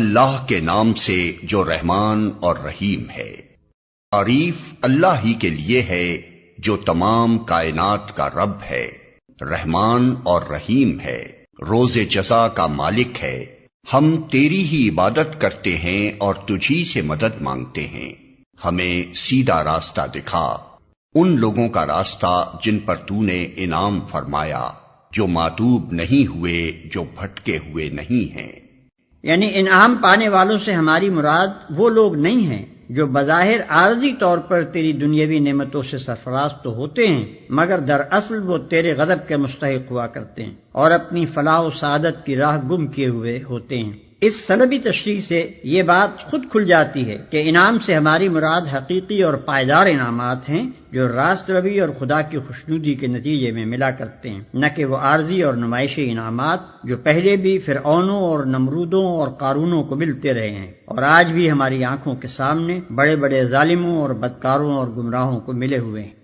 اللہ کے نام سے جو رحمان اور رحیم ہے۔ تعریف اللہ ہی کے لیے ہے جو تمام کائنات کا رب ہے، رحمان اور رحیم ہے، روز جزا کا مالک ہے۔ ہم تیری ہی عبادت کرتے ہیں اور تجھی سے مدد مانگتے ہیں، ہمیں سیدھا راستہ دکھا، ان لوگوں کا راستہ جن پر تو نے انعام فرمایا، جو ماتوب نہیں ہوئے، جو بھٹکے ہوئے نہیں ہیں۔ یعنی انعام پانے والوں سے ہماری مراد وہ لوگ نہیں ہیں جو بظاہر عارضی طور پر تیری دنیاوی نعمتوں سے سرفراز تو ہوتے ہیں، مگر دراصل وہ تیرے غضب کے مستحق ہوا کرتے ہیں اور اپنی فلاح و سعادت کی راہ گم کیے ہوئے ہوتے ہیں۔ اس سلبی تشریح سے یہ بات خود کھل جاتی ہے کہ انعام سے ہماری مراد حقیقی اور پائیدار انعامات ہیں جو راست روی اور خدا کی خوشنودی کے نتیجے میں ملا کرتے ہیں، نہ کہ وہ عارضی اور نمائشی انعامات جو پہلے بھی فرعونوں اور نمرودوں اور قارونوں کو ملتے رہے ہیں اور آج بھی ہماری آنکھوں کے سامنے بڑے بڑے ظالموں اور بدکاروں اور گمراہوں کو ملے ہوئے ہیں۔